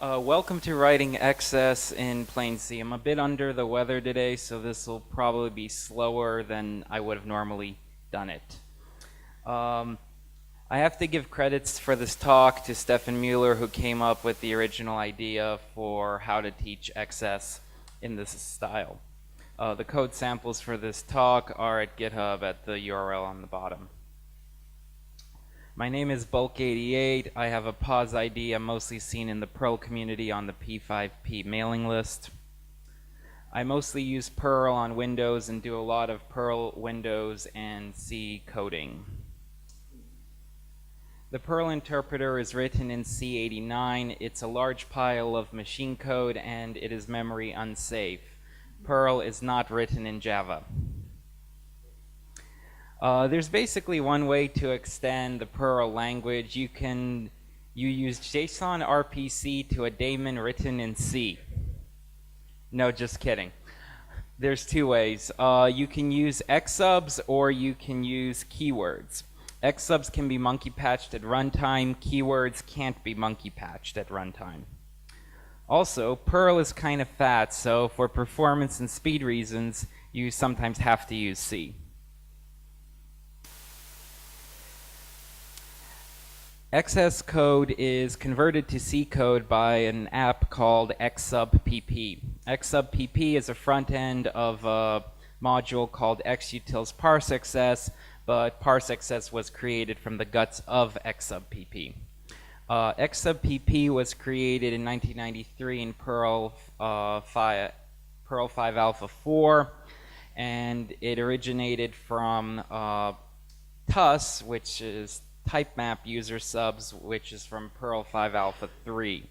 Welcome to writing XS in plain C. I'm a bit under the weather today, so this will probably be slower than I would have normally done it. I have to give credits for this talk to Stefan Mueller, who came up with the original idea for how to teach XS in this style. The code samples for this talk are at GitHub at the URL on the bottom. My name is Bulk88. I have a POS ID. I'm mostly seen in the Perl community on the P5P mailing list. I mostly use Perl on Windows and do a lot of Perl, Windows, and C coding. The Perl interpreter is written in C89. It's a large pile of machine code and it is memory unsafe. Perl is not written in Java. There's basically one way to extend the Perl language. You use JSON RPC to a daemon written in C. No, just kidding. There's two ways. You can use xsubs or you can use keywords. Xsubs can be monkey patched at runtime. Keywords can't be monkey patched at runtime. Also, Perl is kind of fat, so for performance and speed reasons, you sometimes have to use C. XS code is converted to C code by an app called xsubpp. xsubpp is a front end of a module called xutils parseXS, but parseXS was created from the guts of xsubpp. xsubpp was created in 1993 in Perl 5 Alpha 4, and it originated from TUS, which is type map user subs, which is from Perl 5 Alpha 3.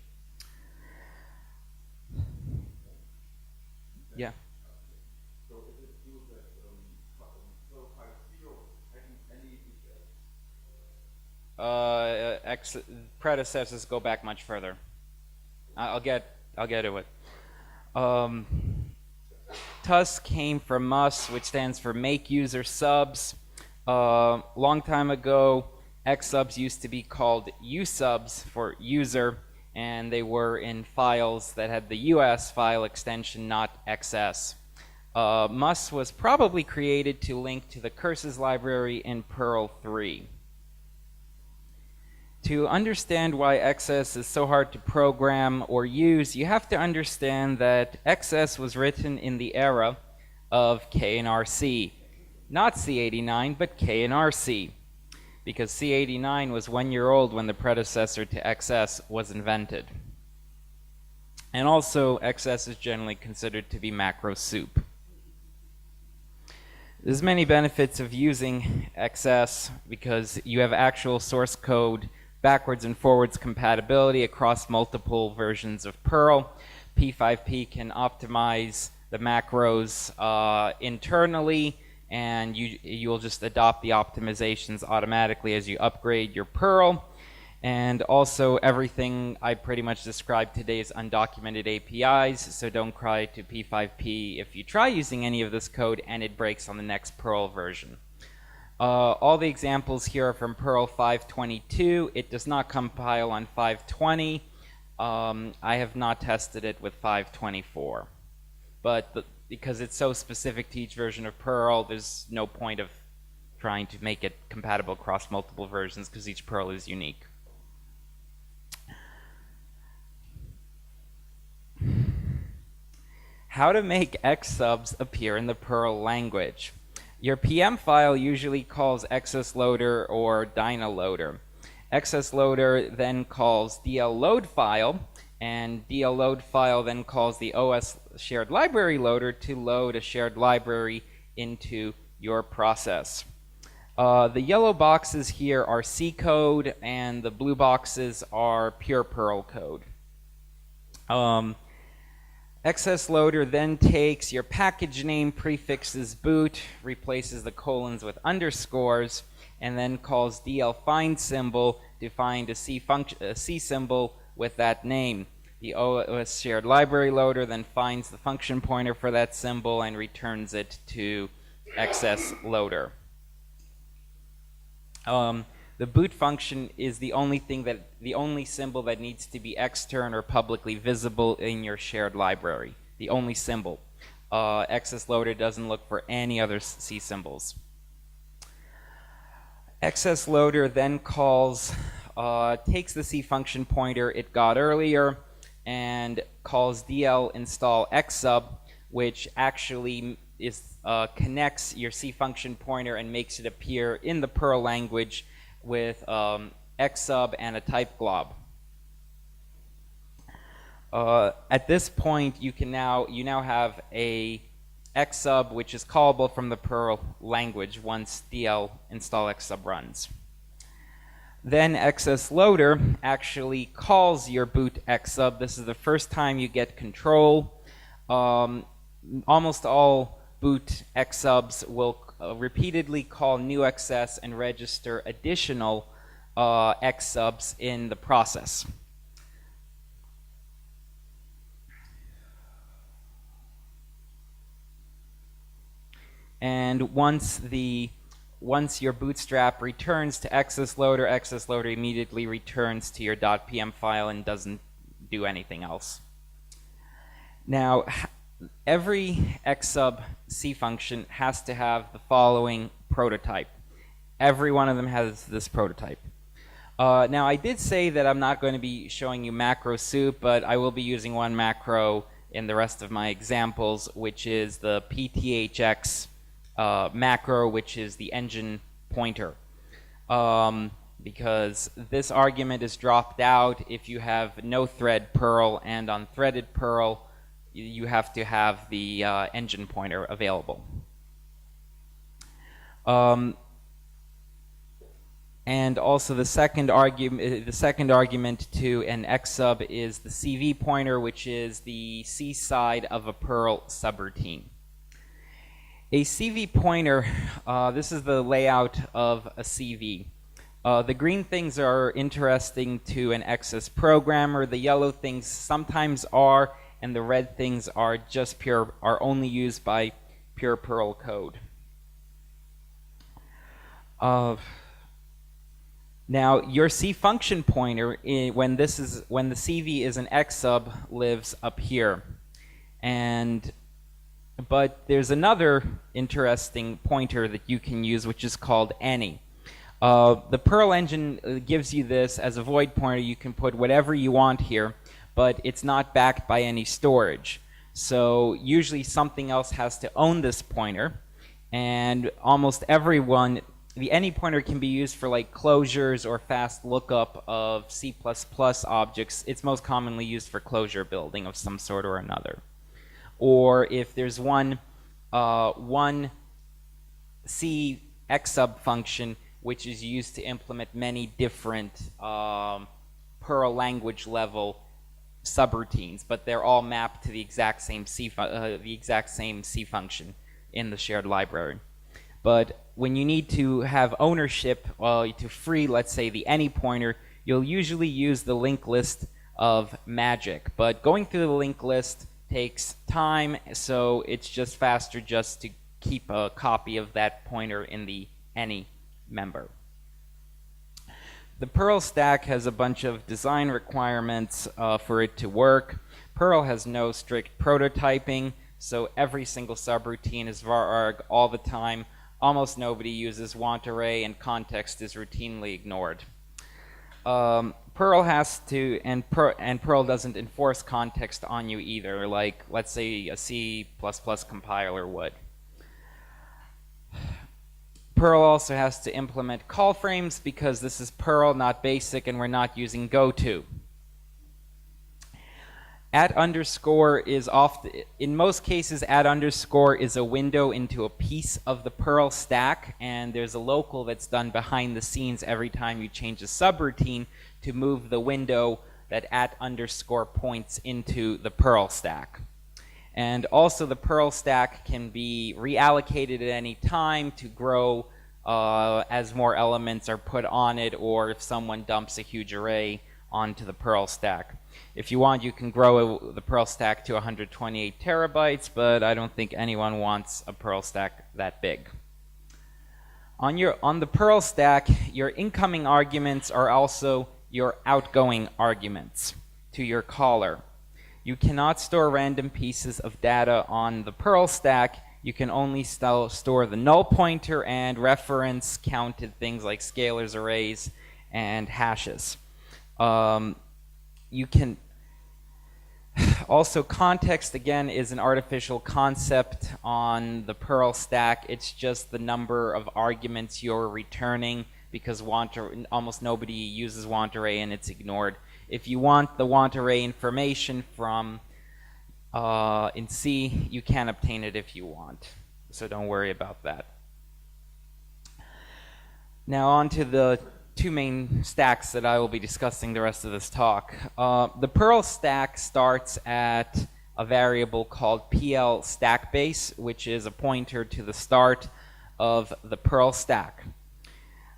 Yeah. So is it true that Perl 5.0 predecessors go back much further. I'll get to it. TUS came from MUS, which stands for make user subs. Long time ago, xsubs used to be called usubs for user, and they were in files that had the US file extension, not XS. MUS was probably created to link to the curses library in Perl 3. To understand why XS is so hard to program or use, you have to understand that XS was written in the era of K and RC. Not C89, but K and RC. Because C89 was 1 year old when the predecessor to XS was invented. And also, XS is generally considered to be macro soup. There's many benefits of using XS because you have actual source code backwards and forwards compatibility across multiple versions of Perl. P5P can optimize the macros internally, and you'll just adopt the optimizations automatically as you upgrade your Perl. And also, everything I pretty much described today is undocumented APIs, so don't cry to P5P if you try using any of this code and it breaks on the next Perl version. All the examples here are from Perl 5.22. It does not compile on 5.20. I have not tested it with 5.24. But because it's so specific to each version of Perl, there's no point of trying to make it compatible across multiple versions because each Perl is unique. How to make xsubs appear in the Perl language. Your PM file usually calls XSLoader or DynaLoader. XSLoader then calls DLLoadFile, and DLLoadFile then calls the OS shared library loader to load a shared library into your process. The yellow boxes here are C code, and the blue boxes are pure Perl code. XSLoader then takes your package name, prefixes boot, replaces the colons with underscores, and then calls DLFind symbol to find a C symbol with that name. The OS shared library loader then finds the function pointer for that symbol and returns it to XSLoader. The The boot function is the only symbol that needs to be external or publicly visible in your shared library. The only symbol. XS loader doesn't look for any other C symbols. XS loader then takes the C function pointer it got earlier and calls DL install xsub, which actually connects your C function pointer and makes it appear in the Perl language with xsub and a type glob. At this point, you now have a xsub which is callable from the Perl language once DL install xsub runs. Then XS loader actually calls your boot xsub. This is the first time you get control. Almost all boot xsubs will repeatedly call new XS and register additional xsubs in the process. And once your bootstrap returns to XS loader immediately returns to your .pm file and doesn't do anything else. Now, every xsub C function has to have the following prototype. Every one of them has this prototype. Now, I did say that I'm not going to be showing you macro soup, but I will be using one macro in the rest of my examples, which is the pthx macro, which is the engine pointer. Because this argument is dropped out if you have no thread Perl, and on threaded Perl, you have to have the engine pointer available. And also the second argument to an xsub is the CV pointer, which is the C side of a Perl subroutine. A CV pointer, this is the layout of a CV. The green things are interesting to an XS programmer. The yellow things sometimes are, and the red things are only used by pure Perl code. Now, your C function pointer, when the CV is an xsub, lives up here, but there's another interesting pointer that you can use, which is called any. The Perl engine gives you this as a void pointer. You can put whatever you want here, but it's not backed by any storage. So usually something else has to own this pointer, and almost everyone, the any pointer can be used for like closures or fast lookup of C++ objects. It's most commonly used for closure building of some sort or another. Or if there's one C xsub function which is used to implement many different Perl language level subroutines, but they're all mapped to the exact same C function in the shared library. But when you need to have ownership to free, let's say, the any pointer, you'll usually use the linked list of magic. But going through the linked list takes time, so it's just faster just to keep a copy of that pointer in the any member. The Perl stack has a bunch of design requirements for it to work. Perl has no strict prototyping, so every single subroutine is var arg all the time. Almost nobody uses want array, and context is routinely ignored. Perl has to, and Perl doesn't enforce context on you either, like let's say a C++ compiler would. Perl also has to implement call frames because this is Perl, not BASIC, and we're not using goto. @_ is often, in most cases, @_ is a window into a piece of the Perl stack, and there's a local that's done behind the scenes every time you change a subroutine to move the window that @_ points into the Perl stack. And also the Perl stack can be reallocated at any time to grow as more elements are put on it, or if someone dumps a huge array onto the Perl stack. If you want, you can grow the Perl stack to 128 terabytes, but I don't think anyone wants a Perl stack that big. On the Perl stack, your incoming arguments are also your outgoing arguments to your caller. You cannot store random pieces of data on the Perl stack. You can only store the null pointer and reference counted things like scalars, arrays, and hashes. You can also, context again is an artificial concept on the Perl stack. It's just the number of arguments you're returning, because almost nobody uses want array and it's ignored. If you want the want array information from in C, you can obtain it if you want, so don't worry about that. Now on to the two main stacks that I will be discussing the rest of this talk. The Perl stack starts at a variable called PL stack base, which is a pointer to the start of the Perl stack.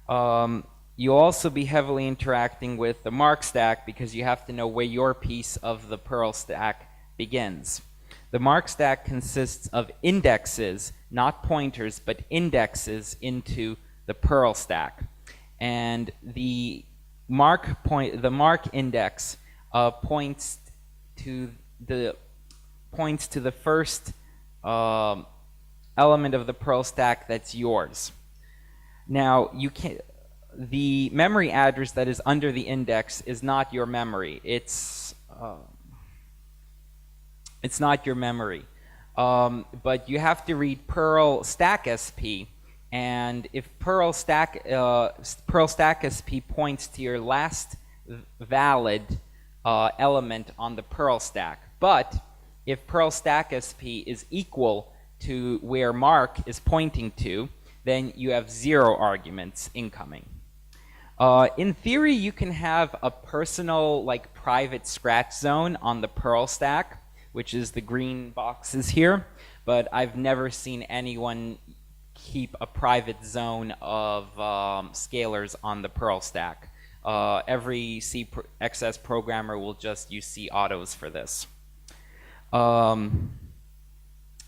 You'll also be heavily interacting with the mark stack because you have to know where your piece of the Perl stack begins. The mark stack consists of indexes, not pointers, but indexes into the Perl stack. And the mark index points to the first element of the Perl stack that's yours. Now the memory address that is under the index is not your memory. It's not your memory, but you have to read Perl stack SP. And if Perl stack SP points to your last valid element on the Perl stack, but if Perl stack SP is equal to where mark is pointing to, then you have 0 arguments incoming. In theory, you can have a personal, like, private scratch zone on the Perl stack, which is the green boxes here, but I've never seen anyone keep a private zone of scalars on the Perl stack. Every CXS programmer will just use C autos for this. And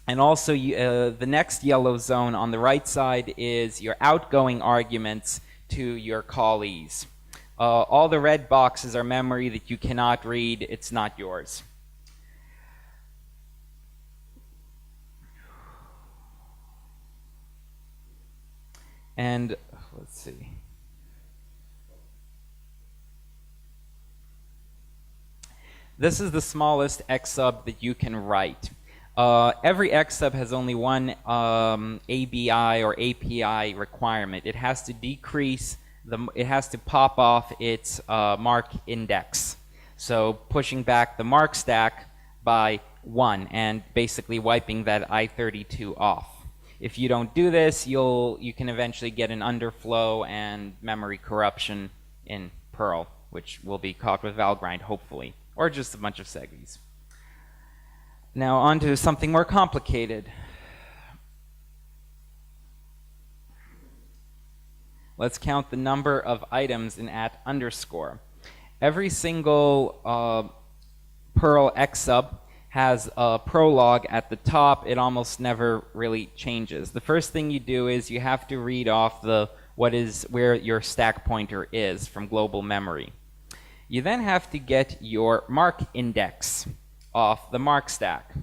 also, the next yellow zone on the right side is your outgoing arguments to your callees. All the red boxes are memory that you cannot read. It's not yours. And let's see. This is the smallest X sub that you can write. Every X sub has only one ABI or API requirement. It has to it has to pop off its mark index. So pushing back the mark stack by 1 and basically wiping that I32 off. If you don't do this, you can eventually get an underflow and memory corruption in Perl, which will be caught with Valgrind, hopefully, or just a bunch of seggies. Now on to something more complicated. Let's count the number of items in @_. Every single Perl X sub has a prologue at the top. It almost never really changes. The first thing you do is you have to read off where your stack pointer is from global memory. You then have to get your mark index off the mark stack.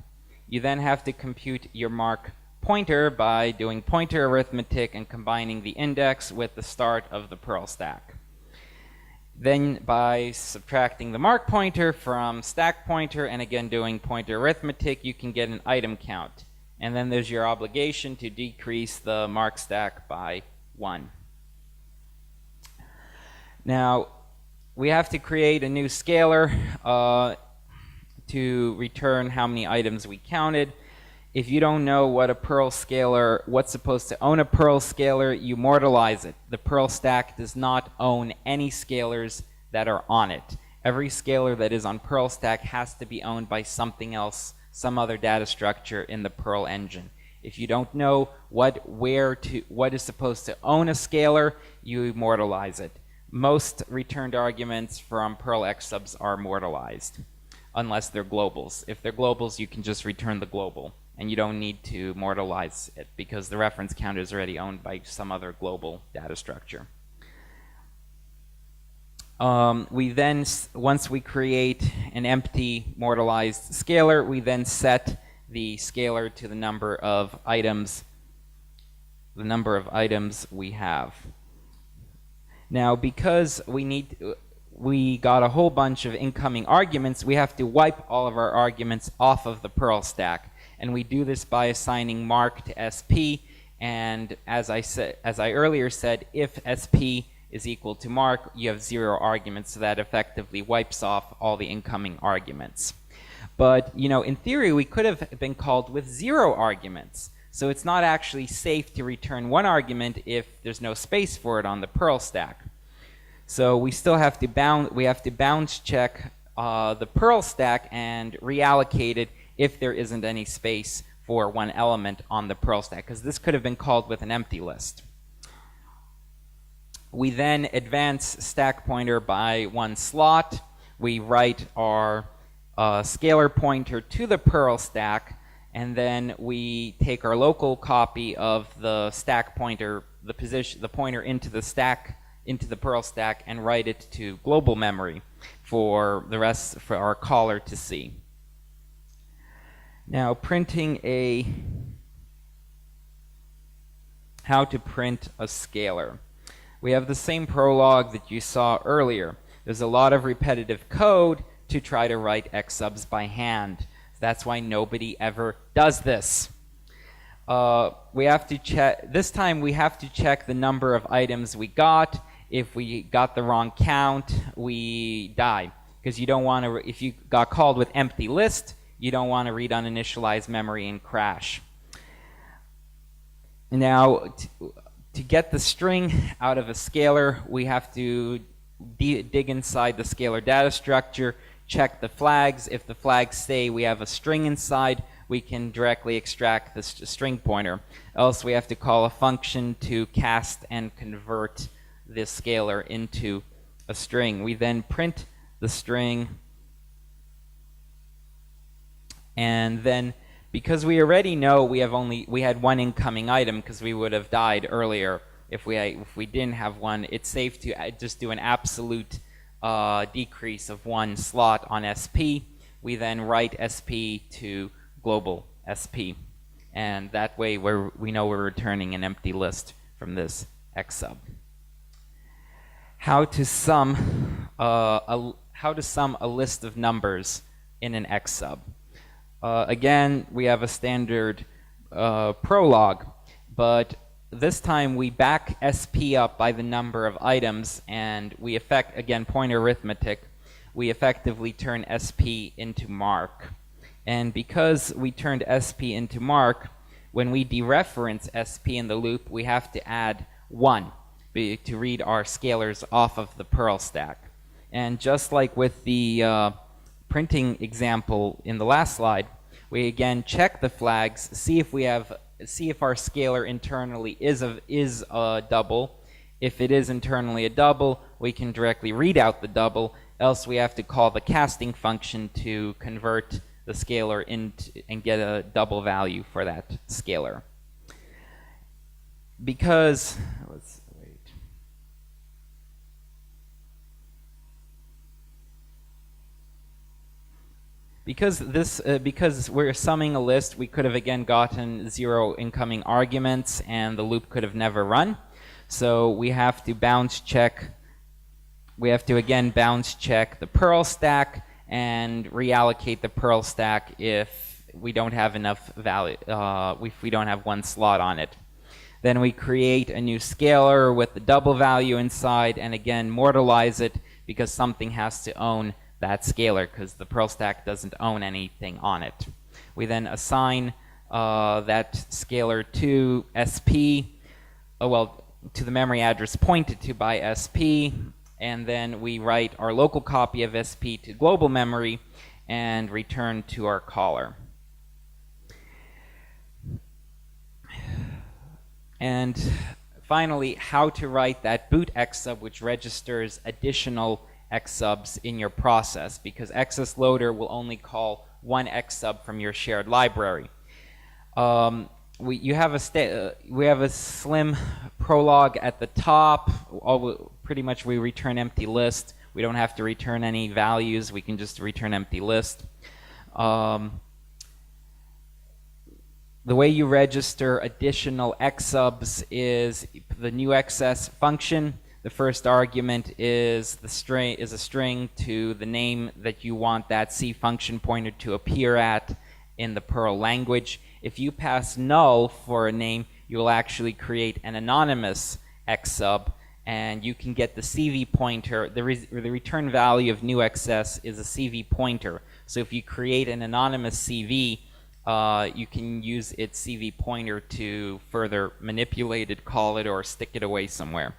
You then have to compute your mark pointer by doing pointer arithmetic and combining the index with the start of the Perl stack. Then by subtracting the mark pointer from stack pointer and again doing pointer arithmetic, you can get an item count. And then there's your obligation to decrease the mark stack by 1. Now, we have to create a new scalar to return how many items we counted. If you don't know what a Perl scalar, what's supposed to own a Perl scalar, you mortalize it. The Perl stack does not own any scalars that are on it. Every scalar that is on Perl stack has to be owned by something else, some other data structure in the Perl engine. If you don't know what is supposed to own a scalar, you mortalize it. Most returned arguments from Perl X subs are mortalized, unless they're globals. If they're globals, you can just return the global. and you don't need to mortalize it because the reference counter is already owned by some other global data structure. We then, once we create an empty mortalized scalar, we then set the scalar to the number of items we have. Now, because we got a whole bunch of incoming arguments, we have to wipe all of our arguments off of the Perl stack, and we do this by assigning mark to SP. And as I earlier said, if SP is equal to mark, you have 0 arguments, so that effectively wipes off all the incoming arguments. But in theory, we could have been called with 0 arguments. So it's not actually safe to return 1 argument if there's no space for it on the Perl stack. So we still have to bounds check the Perl stack and reallocate it if there isn't any space for 1 element on the Perl stack, because this could have been called with an empty list. We then advance stack pointer by 1 slot. We write our scalar pointer to the Perl stack, and then we take our local copy of the stack pointer, the pointer into the Perl stack, and write it to global memory for our caller to see. Now, how to print a scalar. We have the same prologue that you saw earlier. There's a lot of repetitive code to try to write X subs by hand. That's why nobody ever does this. We have to check, this time we have to check the number of items we got. If we got the wrong count, we die. Because you don't want to, if you got called with empty list, you don't want to read uninitialized memory and crash. Now, to get the string out of a scalar, we have to dig inside the scalar data structure, check the flags. If the flags say we have a string inside, we can directly extract the string pointer. Else we have to call a function to cast and convert this scalar into a string. We then print the string, and then because we already know we had 1 incoming item because we would have died earlier if we didn't have 1, it's safe to just do an absolute decrease of 1 slot on SP. We then write SP to global SP, and that way we know we're returning an empty list from this X sub. How to sum a list of numbers in an X sub. Again, we have a standard prologue, but this time we back SP up by the number of items, and we again, pointer arithmetic, we effectively turn SP into mark. And because we turned SP into mark, when we dereference SP in the loop, we have to add 1 to read our scalars off of the Perl stack. And just like with the printing example in the last slide, we again check the flags, see if our scalar internally is a double. If it is internally a double, we can directly read out the double. Else we have to call the casting function to convert the scalar and get a double value for that scalar. Because because we're summing a list, we could have again gotten 0 incoming arguments, and the loop could have never run. So we have to bounds check. We have to again bounds check the Perl stack and reallocate the Perl stack if we don't have enough value. If we don't have 1 slot on it. Then we create a new scalar with the double value inside, and again mortalize it because something has to own that scalar, because the Perl stack doesn't own anything on it. We then assign that scalar to SP, to the memory address pointed to by SP, and then we write our local copy of SP to global memory and return to our caller. And finally, how to write that boot X sub which registers additional X subs in your process, because XS loader will only call 1 X sub from your shared library. You have we have a slim prologue at the top. Pretty much we return empty list. We don't have to return any values. We can just return empty list. The way you register additional xsubs is the new XS function. The first argument is a string to the name that you want that C function pointer to appear at in the Perl language. If you pass null for a name, you will actually create an anonymous xsub, and you can get the CV pointer. The return value of new XS is a CV pointer. So if you create an anonymous CV, you can use its CV pointer to further manipulate it, call it, or stick it away somewhere.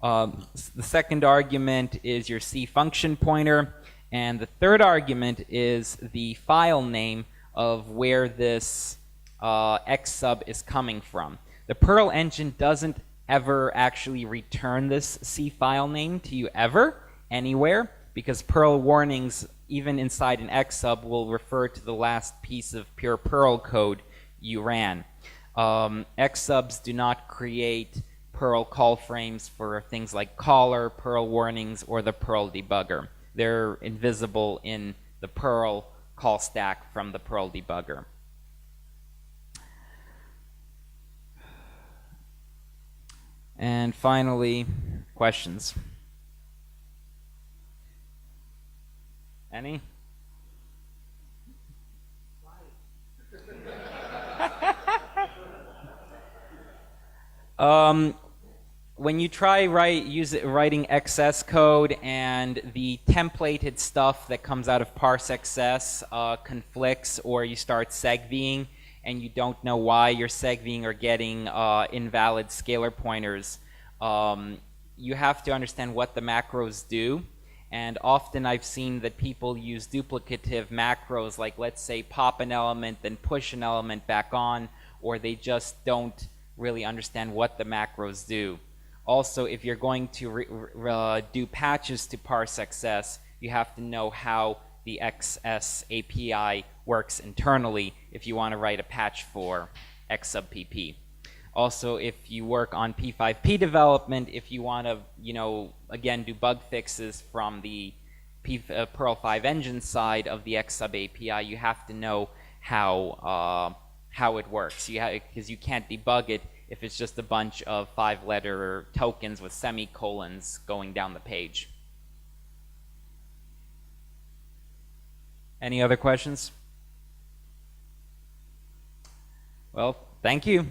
The second argument is your C function pointer, and the third argument is the file name of where this xsub is coming from. The Perl engine doesn't ever actually return this C file name to you ever, anywhere, because Perl warnings, even inside an xsub, will refer to the last piece of pure Perl code you ran. Xsubs do not create Perl call frames for things like caller, Perl warnings, or the Perl debugger. They're invisible in the Perl call stack from the Perl debugger. And finally, questions? Any? When you try writing XS code and the templated stuff that comes out of parse XS conflicts, or you start segvying and you don't know why you're segvying or getting invalid scalar pointers, you have to understand what the macros do. And often I've seen that people use duplicative macros, like let's say pop an element, then push an element back on, or they just don't really understand what the macros do. Also, if you're going to do patches to parse XS, you have to know how the XS API works internally if you want to write a patch for X sub PP. Also, if you work on P5P development, if you want to, again, do bug fixes from the Perl 5 engine side of the X sub API, you have to know how it works. Because you can't debug it if it's just a bunch of 5-letter tokens with semicolons going down the page. Any other questions? Well, thank you.